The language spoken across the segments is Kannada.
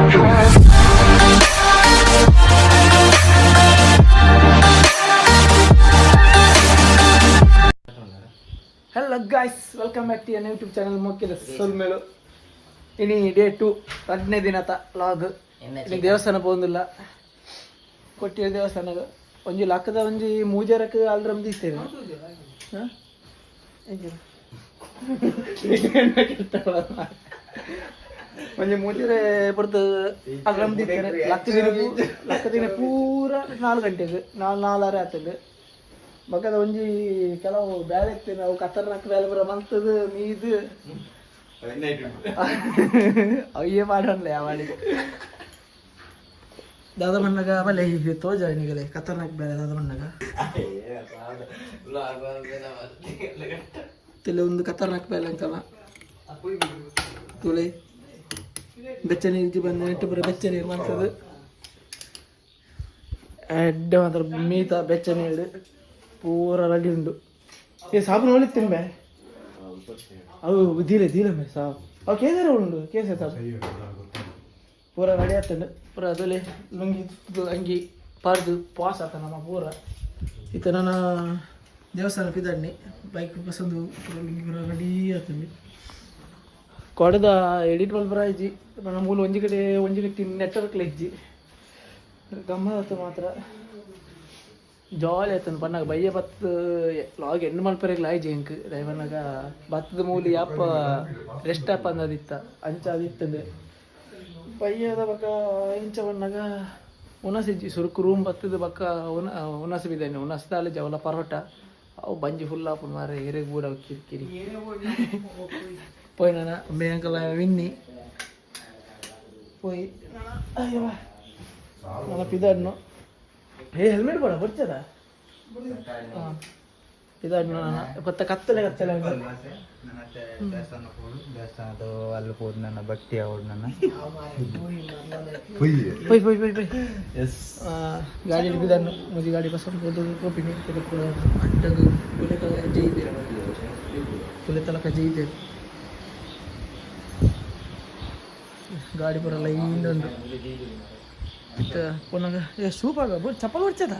Hello guys, welcome back to your YouTube channel Mokkila Solmelu. Ini day 2 2ನೇ ದಿನದ vlog. ಇಲ್ಲಿ ದೇವಸ್ಥಾನ ಪೋಂದಿಲ್ಲ. ಕೊಟ್ಟಿಯ ದೇವಸ್ಥಾನಗ ಒಂಜಿ ಲಕ್ಕದ ಒಂಜಿ ಮೂಜರಕ ಆಲ್ರಮ್ ದಿಸ್ತೇವೆ. ಹ? ಒಂಜಿ ಮೂಜರೆ ಬರ್ತ ಆಲ್ರಮ್ ದಿಸ್ತೇನೆ. ಲಕ್ಕದಿನ ಪೂರ 4 ಗಂಟೆಗೆ 4:30 ಆತದೆ. ಮಗದ ಒಂಜಿ ಕೆಲವು ಬ್ಯಾಳೆ ಇರ್ತೇನೆ ಅವು ಖತರ್ನಾಕ್ ಬ್ಯಾಳೆ ಬರ ಬಂತದು ಮೀದು ಅಯ್ಯೇ ಮಾಡೋಣ ಮಾಡಿ ದಾದ ಮಣ್ಣಗ ಆಮೇಲೆ ಹೀಗೆ ತೋಜ ನಿಗಲೆ ಖತರ್ನಾಕ್ ಬ್ಯಾಳೆ ದಾದ ಮಣ್ಣಗ ತಲೆ ಒಂದು ಖತರ್ನಾಕ್ ಬ್ಯಾಳೆ ಅಂತಲ್ಲ ತುಳೆ ಬೆಚ್ಚ ನೀರು ಬಂದು ನೆಟ್ಟು ಬರ ಬೆಚ್ಚ ನೀರು ಮಾಡ್ತದೆ ಎಡ್ಡೆ ಮಾತ್ರ ಮೀತ ಬೆಚ್ಚ ನೀರು ಪೂರ ರೆಡಿ ಉಂಡು ಏ ಸಾಬುನ ಹೊಲಿತೀನಿ ಬೇ ಅವು ದೀಲೆ ಮೇ ಸಾಬ್ ಅವು ಕೇಸರ ಉಂಡು ಕೇಸರ ಸಾಬ್ ಪೂರ ರೆಡಿ ಆಗ್ತದೆ ಪೂರ ಅದೊಲೆ ಲುಂಗಿ ಅಂಗಿ ಪಾರ್ದು ಪಾಸ್ ಆತ ನಮ್ಮ ಪೂರ ಈತ ನನ್ನ ದೇವಸ್ಥಾನ ಪಿದಣ್ಣಿ ಬೈಕ್ ಬಸಂದು ಪೂರ ಲುಂಗಿ ಪೂರ ರೆಡಿ ಆಗ್ತದೆ ಕೊಡದ ಎಡಿಟ್ ಮಲ್ ಬರ ಇಜ್ಜಿ ನನ್ನ ಮೂಲ ಒಂಜಿ ಕಡೆ ನೆಟ್ವರ್ಕ್ ಇಜ್ಜಿ ಗಮ್ಮತ್ತು ಮಾತ್ರ ಜಾಲಿ ಆಯ್ತಂದು ಬನ್ನಾಗ ಬಯ್ಯ ಬತ್ತು ಲಾಗ್ ಎಂಡ್ ಮಲ್ಪರೆಗೆ ಲಾಯ್ ಜೇಂಕ್ ದೈವನಾಗ ಭತ್ತದ ಮೂಲಿ ಯಾಪ ರೆಸ್ಟ್ ಆಪ್ ಅಂದಿತ್ತ ಅಂಚ ಅದಿತ್ತಂದೆ ಬಯ್ಯದ ಬಕ್ಕ ಇಂಚ ಬಣ್ಣಾಗ ಉನಸಿಜ್ಜಿ ಸುರುಕು ರೂಮ್ ಬತ್ತದ ಬಕ್ಕ ಉನಸ್ ಬಿದ್ದಾನೆ ಉನಸ್ದಾಲೆ ಜವಲ ಪರೋಟ ಅವು ಬಂಜಿ ಫುಲ್ ಆಪುನ್ ಮಾರೆ ಎರೆಗೆ ಬೂಡ ಕಿರಿಕಿರಿ ಪೋಯ್ ನನ್ನ ಬೇಂಕಲ ವಿನ್ನಿ ಪೋಯ್ ಅಯ್ಯವ ನನ್ನ ಪಿದಣ್ಣು ಹೇ ಹೆಲ್ಮೆಟ್ ಬೇಡ ಬರ್ಚದ ಇದನ್ನು ಪತ್ತ ಕತ್ತಲೆ ದೇವಸ್ಥಾನದ ಅಲ್ಲಿ ಹೋದ್ ನನ್ನ ಬಟ್ಟಿ ಅವಳು ನನ್ನ ಗಾಡಿ ಬಿದ್ದನ್ನು ಮುಜಿ ಗಾಡಿ ಬಸ್ ಕೋಪಿನಿ ಅಡ್ಡಗು ಕುಲೆ ತಲಕ ಜೈದೆ ಗಾಡಿ ಬರಲ್ಲ ಇನ್ನೊಂದು ಪುನಃ ಸೂಪಾಗ ಚಪ್ಪಲ್ ಬರ್ಚದ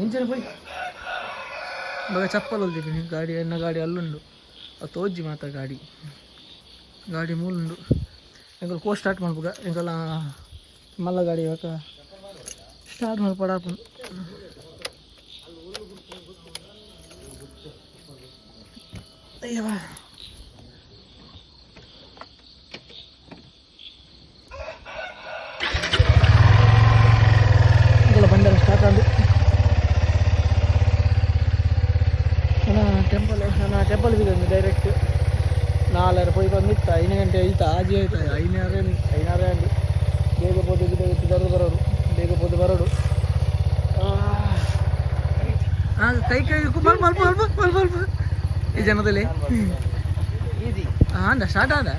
ಇಂಚನೆ ಪೋಯ್ ಬಾಗ ಚಪ್ಪಲ್ ಹೊಲ್ದಿದ್ದೀನಿ ಗಾಡಿ ಎನ್ನ ಗಾಡಿ ಅಲ್ಲುಂಡು ಅದು ತೋಜ್ಜಿ ಮಾತ್ರ ಗಾಡಿ ಮೂಲುಂಡು ಎಂಕಲ್ ಕೋ ಸ್ಟಾರ್ಟ್ ಮಾಡ್ಬೇಕ ಎಂಕಲ್ಲ ಮಲ್ಲ ಗಾಡಿ ಇವಾಗ ಸ್ಟಾರ್ಟ್ ಮಾಡಿ ಪಡಾಪು ಅಯ್ಯವ ಬಂದರೆ ಸ್ಟಾರ್ಟ್ ಆದು ನನ್ನ ಟೆಂಪಲ್ ಬಿದ್ದೊಂದು ಡೈರೆಕ್ಟ್ 4 ಪೋಯ್ ಬಂದಿತ್ತ 5 ಗಂಟೆ ಆಯ್ತು ಆಜಿ ಆಯ್ತು 5:30 ಅಂದು ಬೇಗ ಪೋದು ಬೇಗ ಪೋದು ಬರೋಡು ಕೈ ಸ್ವಲ್ಪ ಈ ಜನದಲ್ಲಿ ಹಾಂ ಸ್ಟಾರ್ಟ್ ಆದ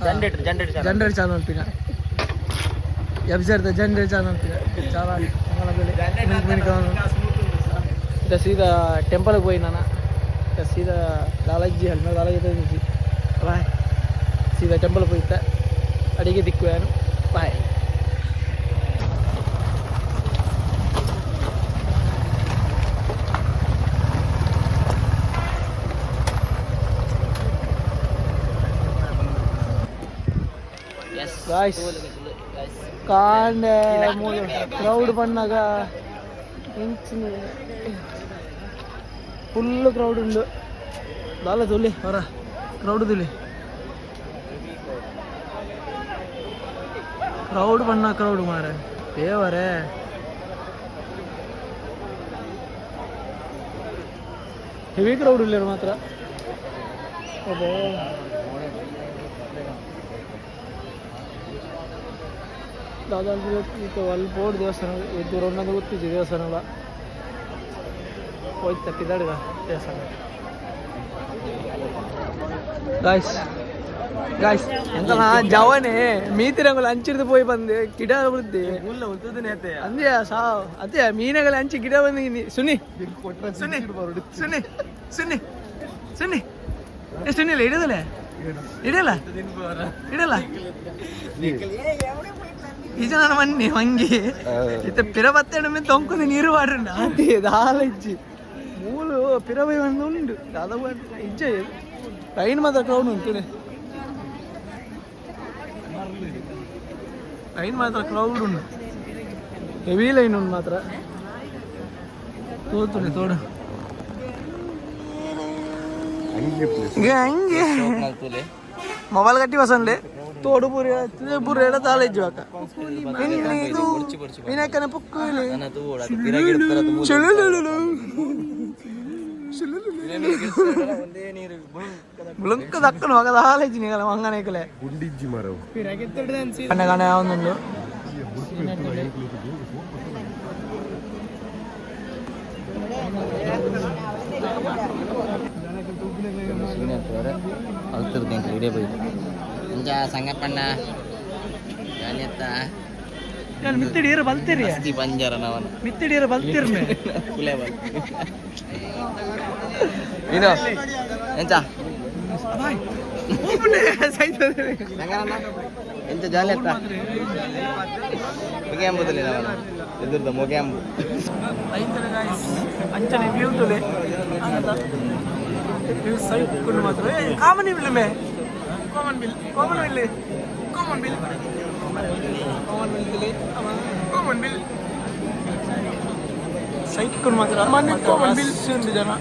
ಜನರೇಟ್ ಚಾಲು ಅನ್ಪಿನ ಎಬ್ಸರ್ದ ಜನರೇಟ್ ಚಾಲು ಅನ್ಪಿನ ಚಾಲು ಸೀದಾ ಟೆಂಪಲ್ಗೆ ಹೋಗಿ ನಾನು ಸೀದಾ ದಾಲಾಜಿ ಹೆಲ್ಮೆಟ್ ದಾಲಾಜಿ ತಂದಿದ್ದಿ ಬಾಯ್ ಸೀದಾ ಟೆಂಪಲ್ಗೆ ಹೋಯ್ತ ಅಡಿಗೆ ದಿಕ್ಕು ಏನು ಬಾಯ್ ಗಾಯ್ಸ್ ಕಾಂಡೆ ಕ್ರೌಡ್ ಬಂದಾಗ ಇಂಚಿನ ಫುಲ್ಲು ಕ್ರೌಡ್ ಉಂಡು ದಾಲ ತುಲಿ ಹೊರ ಕ್ರೌಡ್ ತುಲಿ ಕ್ರೌಡ್ ಬಣ್ಣ ಕ್ರೌಡ್ ಮಾರೆ ದೇವರೇ ಹೆವಿ ಕ್ರೌಡ್ ಇಲ್ಲ ಮಾತ್ರ ಅದೇ ದಾದಾಪುರ ಅಲ್ಲಿ ಬೋರ್ಡ್ ದೇವಸ್ಥಾನ ಎದ್ದು ರೊನ್ನದು ಗೊತ್ತಿದ್ದು ದೇವಸ್ಥಾನಲ್ಲ ಹೋಯ್ತು ತಪ್ಪಿದಾಡಿದ ದೇವಸ್ಥಾನ ಗಾಯ್ಸ್ ಎಂತ ಜವನೇ ಮೀತಿನಗಳು ಹಂಚಿಡ್ದು ಪೋಯ್ ಬಂದು ಗಿಡ ಬಿಡುತ್ತೆ ಅಂದ್ಯಾ ಸಾವ್ ಅದೇ ಮೀನಗಳು ಹಂಚಿ ಗಿಡ ಬಂದಿದ್ದೀನಿ ಸುನಿ ಸುನಿ ಸುನಿ ಸುನಿ ಸುನಿ ಸುನಿಲ್ಲ ಹಿಡಿದಲೆ ಇಡಲ್ಲ ಇಡಲ್ಲ ಈಜ ನಾನು ಮನ್ನಿ ಹಂಗೆ ಇತ್ತ ಪಿರ ಬತ್ತೇನೆ ತೊಂಕೊಂಡು ನೀರು ಮಾಡ್ರಿ ಅದೇ ದಾಲಜ್ಜಿ ಮೂಲು ಪಿರವೈ ಒಂದು ಉಂಡು ಅದ ಇಜ್ಜ ಲೈನ್ ಮಾತ್ರ ಕ್ರೌಡ್ ಉಂಟು ಲೈನ್ ಮಾತ್ರ ಕ್ರೌಡ್ ಉಂಟು ಹೆವಿ ಲೈನ್ ಉಂಟು ಮಾತ್ರ ತೋತುನೆ ತೋಡು ಹಂಗೆ ಮೊಬೈಲ್ ಕಟ್ಟಿ ಬಸಂಡೆ ತೋಡು ಪೂರಿ ಪೂರಿ ಎಲ್ಲ ತಾಳೆಜ್ಜು ಅಕ್ಕ ಇದು ವಿನಾಯಕನ ಪುಕ್ಕಲಿ ಬುಳಂಕ ದಕ್ಕನು ಮಗ ತಾಳೆಜ್ಜಿ ನೀಗಲ ಮಂಗನೇಕಲೆ ಕಣ್ಣ ಕಣ್ಣ ಯಾವೊಂದುಂಡು ಸಂಗಪ್ಪಣ್ಣ ಮಿತ್ತಡಿಯರ ಬಲ್ತೀರಿ ಪಂಜರ ನಾವನು ಮಿತ್ತಡಿಯರ ಬಲ್ತೀರ್ನೆ ನೀನು ಎಂತ ಎಂತ ಜಾಲಿ ಅತ್ತ ಮುಗೆ ಎಂಬುದಿಲ್ಲ ನಾವನು ಎದುರ್ದ ಮುಗೆ ಎಂಬು ಅಂಚನೆ ವ್ಯೂ ತುಲೆ ಸೈಡ್ ಕೊಂಡು ಮಾತ್ರ common bill May common bill side ಕೊಂಡು ಮಾತ್ರ ಕಾಮನ್ ಬಿಲ್ ಉಂಟು ಜನ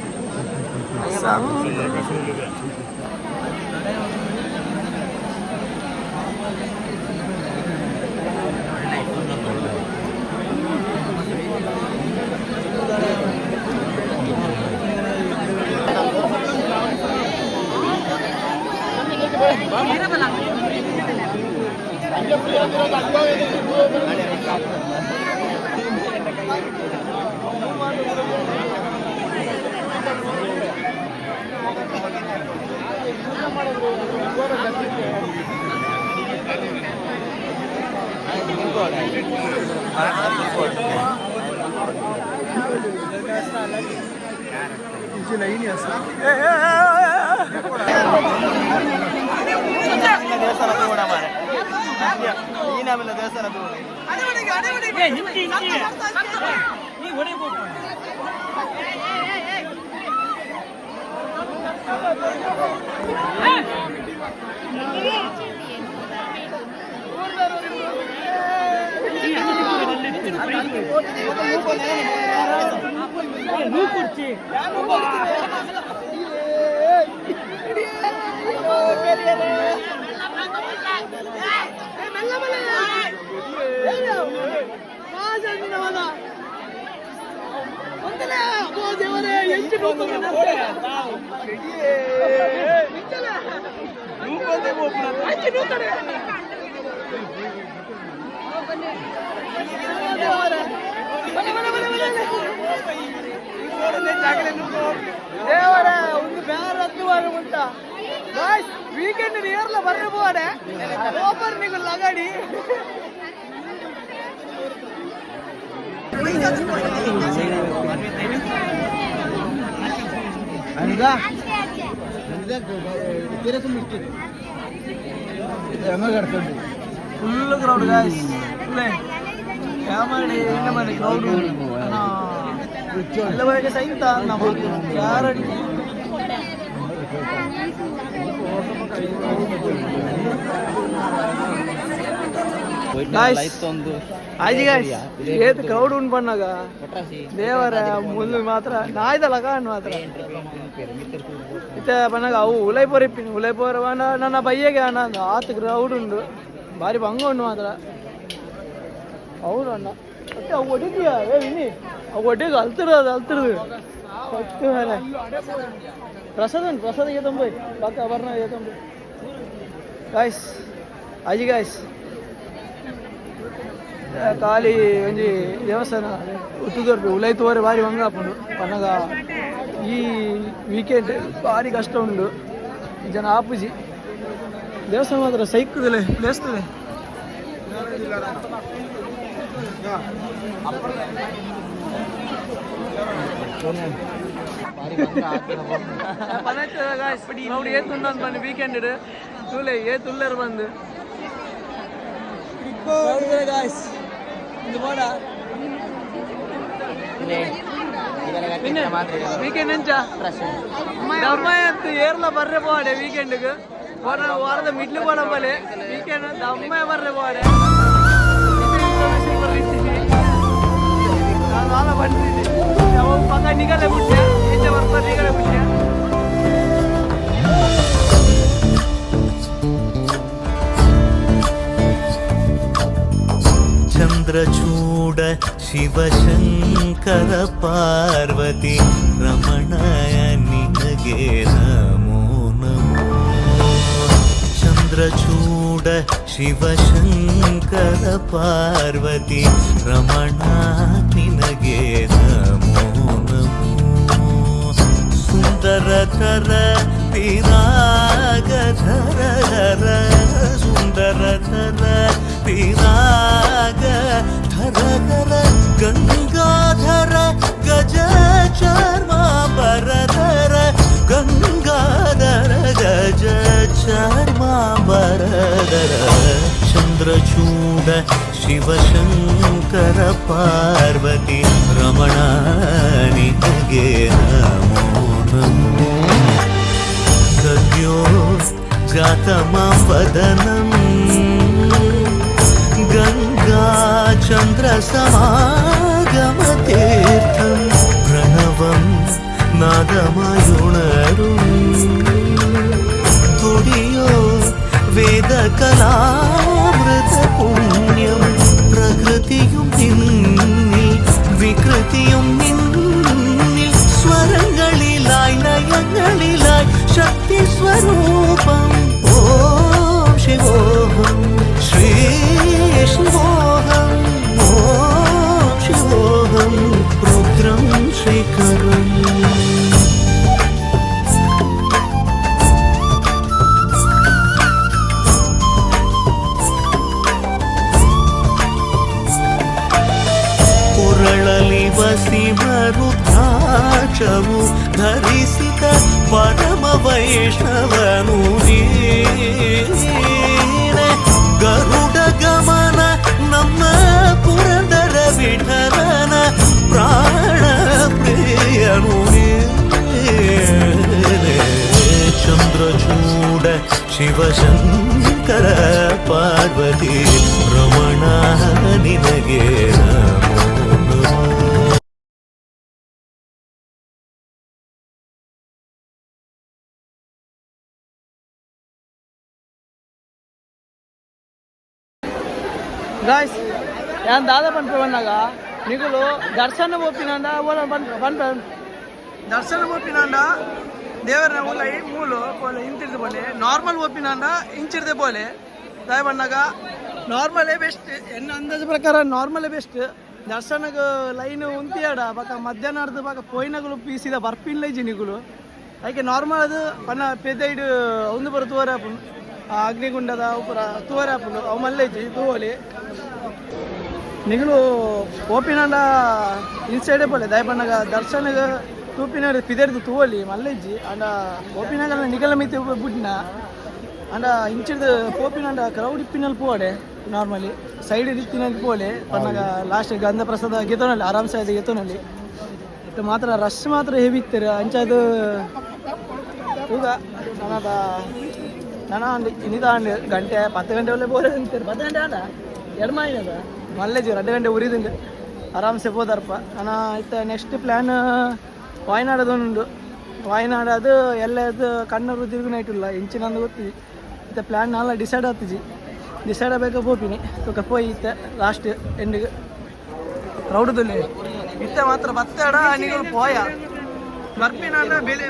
ಒಂದು ಬೇರೆ ಹತ್ತು ವಾರ ಉಂಟ ವೀಕೆಂಡ್ ಇಯರ್ಲ ಬರ್ಬೋಡೆ ಓಪರ್ ನೀವು ಲಗಾಡಿ ಫುಲ್ ಕ್ರೌಡ್ ಗಾಯ್ಸ್ ಕ್ಯಾಮರಡಿ ಮನೆ ಕ್ರೌಡ್ ಎಲ್ಲ ಬಗೆ ಸಹಿತ ನಮ್ಮ ಗ್ಯಾರಂಟಿ ಏತ್ ಕ್ರೌಡ್ ಉಂಟು ಬಣ್ಣಾಗ ದೇವರ ಮುಳ್ಳು ಮಾತ್ರ ನಾಯ್ದಲ್ಲ ಕಾಣ್ ಮಾತ್ರ ಇತ್ತ ಬಣ್ಣಾಗ ಅವು ಉಲೈಪುರ ಇಪ್ಪಿನಿ ಉಲೈಪುರ ನನ್ನ ಬಯ್ಯಗೆ ಅಣ್ಣ ಆತ ಕ್ರೌಡ್ ಉಂಡು ಭಾರಿ ಭಂಗ ಉಂಡು ಮಾತ್ರ ಹೌದು ಅಣ್ಣ ಮತ್ತೆ ಅವು ಒಡಿದ್ಯಾ ವಿನಿ ಅವು ಒಡ್ಡಿಗೆ ಅಲ್ತಿರೋದು ಮೇಲೆ ಪ್ರಸಾದ ಉಂಟು ಪ್ರಸಾದ ಏತಂಬೈ ಬಾಕ ಬರ್ನ ಏತಂಬೈ ಗಾಯ್ಸ್ ಅಜಿ ಗಾಯ್ಸ್ ಖಾಲಿ ಒಂಜಿ ದೇವಸ್ಥಾನ ಉತ್ತುದೋರ್ಪಿ ಉಲೈತುವರೆ ಭಾರಿ ಭಂಗ ಹಾಕೊಂಡು ಪನ್ನಗ ಈ ವೀಕೆಂಡ್ ಭಾರಿ ಕಷ್ಟ ಉಂಡು ಜನ ಆಪುಜಿ ದೇವಸ್ಥಾನ ಮಾತ್ರ ಸೈಕ್ತದೆ ಪ್ಲೇಸ್ತದೆ ನೋಡಿ ಏತುಂಡು ಬಂದು ವೀಕೆಂಡ್ ತೂಲೆ ತುಲ್ಲರು ಬಂದು ವೀಕೆಂಡ್ ಎಂಚ ಏರ್ಲ ಬರ್ರೆ போவாடே ವೀಕೆಂಡ್ಗೆ ವಾರದ ಮಿಡ್ಲು போட പോലെ ವೀಕೆಂಡ್ ದಮ್ಮ ಬರ್ರೆ போவாடே ನಾನು ಬಂದಿದ್ದೀನಿ ಪಕ್ಕ ನಿಗಲೆ ಬಿಟ್ಟೆ ಈಚೆ ಬರ್ತಾ ನಿಗಲೆ ಬಿಟ್ಟೆ ಚಂದ್ರಚೂಡ ಶಿವಶಂಕರ ಪಾರ್ವತಿ ರಮಣಯ ನಿನಗೆ ನಮೋ ನಮೋ ಚಂದ್ರಚೂಡ ಶಿವಶಂಕರ ಪಾರ್ವತಿ ರಮಣ ನಿನಗೆ ನಮೋ ನಮೋ ಸುಂದರತರ ಪಿರಾಗಧರ ಸುಂದರತರ ಪಿರಾಗ ಧರ ಗಂಗಾಧರ ಗಜ ಚರ್ಮಾಂಬರಧರ ಗಂಗಾಧರ ಗಜ ಚರ್ಮಾಂಬರಧರ ಚಂದ್ರಚೂಡ ಶಿವಶಂಕರ ಪಾರ್ವತಿ ರಮಣ ನಿನಗೆ ನಮೋ ನಮೋ ಸದ್ಯೋ ಜಾತಮಾಂ ವದನಂ ಗಂಗಾ ಚಂದ್ರ ಸಮಾಗಮತೀರ್ಥಂ ಪ್ರಣವಂ നാദമായുണരും തുടിയോ വേദകലാമൃത പുണ്യം പ്രകൃതിയും നിന്നിൽ വികൃതിയും നിന്നിൽ സ്വരങ്ങളിലായി ലയങ്ങളിലായി ശക്തി സ്വരൂപം ഓം ശിവോഹം ശ്രീ ശിവോഹം ഓം ശിവോഹം രുദ്രം ശ്രീകരം ವಸಿಮರುದ್ರಾಕ್ಷವು ಧರಿಸಿದ ಪರಮ ವೈಷ್ಣವನು ನೀನೆ ಗರುಡ ಗಮನ ನಮ್ಮ ಪುರಂದರ ವಿಠಲನ ಪ್ರಾಣ ಪ್ರಿಯನು ನೀನೆ ಚಂದ್ರಚೂಡ ಶಿವಶಂಕರ ಪಾರ್ವತಿ ರಮಣ ನಿನಗೆ ನಮೋ ನಮೋ. गाइस यान दादा पन्नागा निगुलो दर्शन ओपिनंदा बोला बन दर्शन ओपिनंदा देवरना उलाई मूलो बोले इंतिरदे बोले नॉर्मल ओपिनंदा इंचिरदे बोले दाय बन्नागा नॉर्मल बेस्ट एन्न अंदाज प्रकार नॉर्मल बेस्ट दर्शन लाइन उंतियाड बका मध्याह्न अर्ध बका पोयिनगुलो पीसिद बर्पिन लೈ जिनिगुलो ಅದಕ್ಕೆ ನಾರ್ಮಲ್ ಅದು ಪನ್ನ ಪೆದೈಡ್ ಒಂದು ಬರ ತೋರ ಆಪುನು ಅಗ್ನಿಗುಂಡದ ಉಪರ ತೋರ ಆಪುನು ಅವು ಮಲ್ಲೇಜಿ ತೋಲಿ ನಿಗಲು ಓಪಿನಂಡ ಇನ್ಸೈಡ್ ಬೋಲೆ ದಯಪಣ್ಣಗ ದರ್ಶನಗ ತೂಪಿನ ಪಿದರ್ದು ತೋಲಿ ಮಲ್ಲೇಜಿ ಅಂಡ ಓಪಿನಗ ನಿಗಲ ಮಿತಿ ಬುಡ್ನ ಅಂಡ ಇಂಚಿಡ್ದು ಪೋಪಿನಂಡ ಕ್ರೌಡ್ ಇಪ್ಪಿನಲ್ಲಿ ಪೋಡೆ ನಾರ್ಮಲಿ ಸೈಡ್ ಇತ್ತಿನಲ್ಲಿ ಪೋಲೆ ಪನ್ನಗ ಲಾಸ್ಟ್ ಗಂಧ ಪ್ರಸಾದ ಗೆತೋನಲ್ಲಿ ಆರಾಮ್ಸೆ ಆಯ್ತು ಗೆತೋನಲ್ಲಿ ಮಾತ್ರ ರಶ್ ಮಾತ್ರ ಹೆವಿ ಇತ್ತಾರೆ ಅಂಚದು ಈಗ ನನ್ನ ಒಂದು ಇನ್ನಿದ ಗಂಟೆ 10 ಗಂಟೆ ಒಳ್ಳೆ ಬೋರೆ ನಿಂತಾರೆ 10 ಗಂಟೆ ಆಡ ಎರಡು ಮಾಯಿನದ ಮಲ್ಲೇಜಿ 2 ಗಂಟೆ ಉರಿದಿಂದ ಆರಾಮ್ಸೆ ಹೋದಾರಪ್ಪ ನಾನು ಇತ್ತ ನೆಕ್ಸ್ಟ್ ಪ್ಲ್ಯಾನ್ ವಾಯನಾಡದೊಂದು ವಾಯನಾಡ ಅದು ಎಲ್ಲದು ಕಣ್ಣೂರು ತಿರುಗಿ ನೈಟಿಲ್ಲ ಇಂಚಿನಂದು ಗೊತ್ತಿದೆ ಇತ್ತ ಪ್ಲ್ಯಾನ್ ನಾಳೆ ಡಿಸೈಡ್ ಆಗ್ತಿಜಿ ಡಿಸೈಡ್ ಆಗಬೇಕು ಹೋಗ್ತೀನಿ ತೂಕ ಹೋಗಿ ಇತ್ತ ಲಾಸ್ಟ್ ಎಂಡಿಗೆ ರೌಡದಲ್ಲಿ ಇತ್ತ ಮಾತ್ರ ಬತ್ತಾಡ ನೀವು ಪೋಯ ಬರ್ಪಿನ ಬೆಲೆ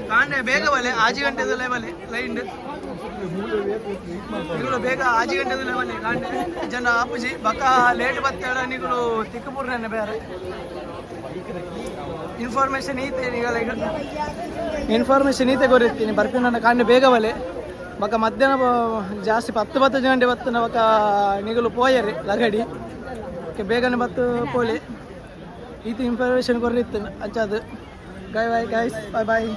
ಕಾಂಡೆ ಬೇಗ ಬಲೆ ಆಜಿ ಗಂಟೆದ ಲೆವೆಲ್ ಲೈನ್ ನಿಗಳು ಬೇಗ ಆಜಿ ಗಂಟೆದ ಲೆವೆಲ್ ಕಾಂಡೆ ಜನ ಆಪುಜಿ ಬಕ ಲೇಟ್ ಬತ್ತಾಡ ನಿಗಳು ತಿಕ್ಕಪುರ್ನೇ ಬೇರೆ ಇನ್ಫಾರ್ಮೇಶನ್ ಈತೆ ನಿಗಳ ಈಗ ಇನ್ಫಾರ್ಮೇಶನ್ ಈತೆ ಗೊತ್ತಿರ್ತೀನಿ ಬರ್ಪಿನ ಕಾಂಡೆ ಬೇಗ ಬಲೆ ಬಕ ಮಧ್ಯಾಹ್ನ ಜಾಸ್ತಿ 10 ಗಂಟೆ ಬತ್ತನ ಬಕ ನಿಗಳು ಪೋಯರಿ ಲಗಡಿ ಬೇಗನೆ ಬತ್ತು ಪೋಲಿ ಇದು ಇನ್ಫಾರ್ಮೇಷನ್ ಕೊರ್ರಿತ್ತು ಅಂಚದು. ಬಾಯ್ ಬಾಯ್ ಗೈಸ್, ಬಾಯ್ ಬಾಯ್.